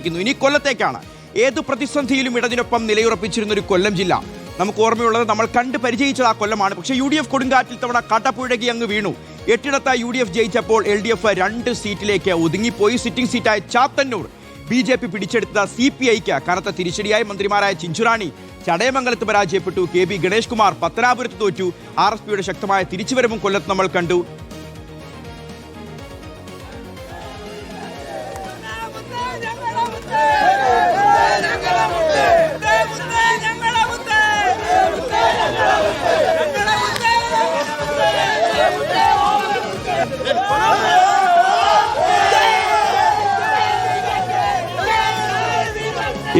ഇനി കൊല്ലത്തേക്കാണ്. ഏതു പ്രതിസന്ധിയിലും ഇടതിനൊപ്പം നിലയുറപ്പിച്ചിരുന്ന ഒരു കൊല്ലം ജില്ല നമുക്ക് ഓർമ്മയുള്ളത് നമ്മൾ കണ്ട് പരിചയിച്ചത് ആ കൊല്ലമാണ്. പക്ഷേ UDF കൊടുങ്കാറ്റിൽ തവണ കടപുഴകി അങ്ങ് വീണു. 8 UDF ജയിച്ചപ്പോൾ LDF 2 സീറ്റിലേക്ക് ഒതുങ്ങിപ്പോയി. സിറ്റിംഗ് സീറ്റായ ചാത്തന്നൂർ BJP പിടിച്ചെടുത്ത CPIക്ക് കനത്ത തിരിച്ചടിയായി. മന്ത്രിമാരായ ചിഞ്ചുറാണി ചടയമംഗലത്ത് പരാജയപ്പെട്ടു. KB ഗണേഷ് കുമാർ പത്തനാപുരത്ത് തോറ്റു. RSPയുടെ ശക്തമായ തിരിച്ചുവരവും കൊല്ലത്ത് നമ്മൾ കണ്ടു.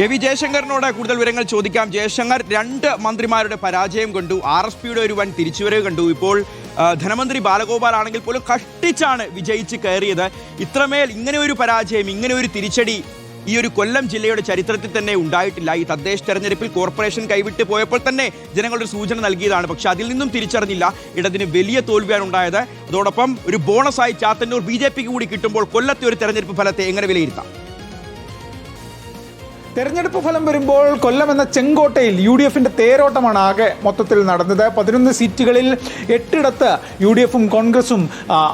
AV ജയശങ്കറിനോട് കൂടുതൽ വിവരങ്ങൾ ചോദിക്കാം. ജയശങ്കർ, 2 മന്ത്രിമാരുടെ പരാജയം കണ്ടു, RSPയുടെ ഒരു വൻ തിരിച്ചുവരവ് കണ്ടു. ഇപ്പോൾ ധനമന്ത്രി ബാലഗോപാൽ ആണെങ്കിൽ പോലും കഷ്ടിച്ചാണ് വിജയിച്ച് കയറിയത്. ഇത്രമേൽ ഇങ്ങനെ ഒരു പരാജയം, ഇങ്ങനെ ഒരു തിരിച്ചടി ഈ ഒരു കൊല്ലം ജില്ലയുടെ ചരിത്രത്തിൽ തന്നെ ഉണ്ടായിട്ടില്ല. ഈ തദ്ദേശ തെരഞ്ഞെടുപ്പിൽ കോർപ്പറേഷൻ കൈവിട്ട് പോയപ്പോൾ തന്നെ ജനങ്ങളൊരു സൂചന നൽകിയതാണ്. പക്ഷെ അതിൽ നിന്നും തിരിച്ചറിഞ്ഞില്ല. ഇടതിന് വലിയ തോൽവിയാണ് ഉണ്ടായത്. അതോടൊപ്പം ഒരു ബോണസായി ചാത്തന്നൂർ BJPക്ക് കൂടി കിട്ടുമ്പോൾ കൊല്ലത്തെ ഒരു തെരഞ്ഞെടുപ്പ് ഫലത്തെ എങ്ങനെ വിലയിരുത്താം? തെരഞ്ഞെടുപ്പ് ഫലം വരുമ്പോൾ കൊല്ലം എന്ന ചെങ്കോട്ടയിൽ UDFന്റെ തേരോട്ടമാണ് ആകെ മൊത്തത്തിൽ നടന്നത്. 11 സീറ്റുകളിൽ 8 UDFും കോൺഗ്രസും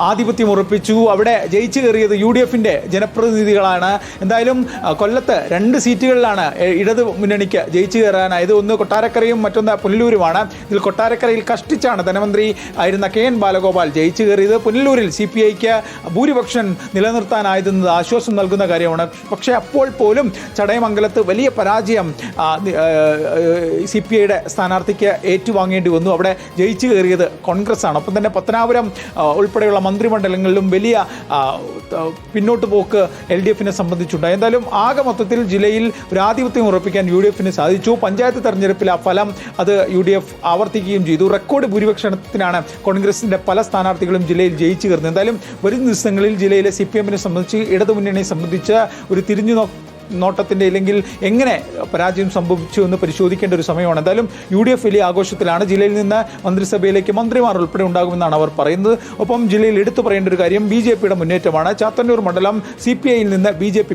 ആധിപത്യം ഉറപ്പിച്ചു. അവിടെ ജയിച്ചു കയറിയത് UDFന്റെ ജനപ്രതിനിധികളാണ്. എന്തായാലും കൊല്ലത്ത് 2 സീറ്റുകളിലാണ് ഇടത് മുന്നണിക്ക് ജയിച്ചു കയറാനായത്. ഒന്ന് കൊട്ടാരക്കരയും മറ്റൊന്ന് പുനലൂരുമാണ്. ഇതിൽ കൊട്ടാരക്കരയിൽ കഷ്ടിച്ചാണ് ധനമന്ത്രി ആയിരുന്ന KN ബാലഗോപാൽ ജയിച്ചു കയറിയത്. പുനലൂരിൽ CPIക്ക് ഭൂരിപക്ഷം നിലനിർത്താനായതെന്നത് ആശ്വാസം നൽകുന്ന കാര്യമാണ്. പക്ഷേ അപ്പോൾ പോലും ചടയമംഗലം വലിയ പരാജയം CPIയുടെ സ്ഥാനാർത്ഥിക്ക് ഏറ്റുവാങ്ങേണ്ടി വന്നു. അവിടെ ജയിച്ചു കയറിയത് കോൺഗ്രസ് ആണ്. ഒപ്പം തന്നെ പത്തനാപുരം ഉൾപ്പെടെയുള്ള മന്ത്രിമണ്ഡലങ്ങളിലും വലിയ പിന്നോട്ട് പോക്ക് LDFനെ സംബന്ധിച്ചുണ്ട്. എന്തായാലും ആകെ മൊത്തത്തിൽ ജില്ലയിൽ ഒരു ആധിപത്യം ഉറപ്പിക്കാൻ UDFന് സാധിച്ചു. പഞ്ചായത്ത് തെരഞ്ഞെടുപ്പിൽ ആ ഫലം അത് UDF ആവർത്തിക്കുകയും ചെയ്തു. റെക്കോർഡ് ഭൂരിപക്ഷത്തിനാണ് കോൺഗ്രസിന്റെ പല സ്ഥാനാർത്ഥികളും ജില്ലയിൽ ജയിച്ചു കയറുന്നത്. എന്തായാലും വരും ദിവസങ്ങളിൽ ജില്ലയിലെ CPMനെ സംബന്ധിച്ച്, ഇടതുമുന്നണിയെ സംബന്ധിച്ച് ഒരു നോട്ടത്തിൻ്റെ ഇല്ലെങ്കിൽ എങ്ങനെ പരാജയം സംഭവിച്ചു എന്ന് പരിശോധിക്കേണ്ട ഒരു സമയമാണ്. എന്തായാലും UDF വലിയ ആഘോഷത്തിലാണ്. ജില്ലയിൽ നിന്ന് മന്ത്രിസഭയിലേക്ക് മന്ത്രിമാർ ഉൾപ്പെടെ ഉണ്ടാകുമെന്നാണ് അവർ പറയുന്നത്. ഒപ്പം ജില്ലയിൽ എടുത്തു പറയേണ്ട ഒരു കാര്യം BJPയുടെ മുന്നേറ്റമാണ്. ചാത്തന്നൂർ മണ്ഡലം CPIയിൽ നിന്ന് BJP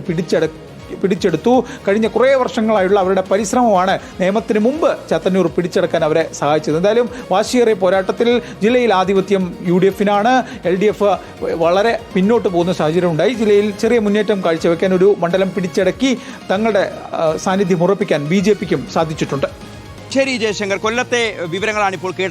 പിടിച്ചെടുത്തു. കഴിഞ്ഞ കുറേ വർഷങ്ങളായുള്ള അവരുടെ പരിശ്രമമാണ് നിയമത്തിന് മുമ്പ് ചാത്തന്നൂർ പിടിച്ചെടുക്കാൻ അവരെ സഹായിച്ചത്. എന്തായാലും വാശിയേറിയ പോരാട്ടത്തിൽ ജില്ലയിൽ ആധിപത്യം UDFനാണ്. LDF വളരെ പിന്നോട്ട് പോകുന്ന സാഹചര്യം ഉണ്ടായി. ജില്ലയിൽ ചെറിയ മുന്നേറ്റം കാഴ്ചവെക്കാൻ, ഒരു മണ്ഡലം പിടിച്ചടക്കി തങ്ങളുടെ സാന്നിധ്യം ഉറപ്പിക്കാൻ BJPക്കും സാധിച്ചിട്ടുണ്ട്. ശരി ജയശങ്കർ, കൊല്ലത്തെ വിവരങ്ങളാണ് ഇപ്പോൾ കേട്ടത്.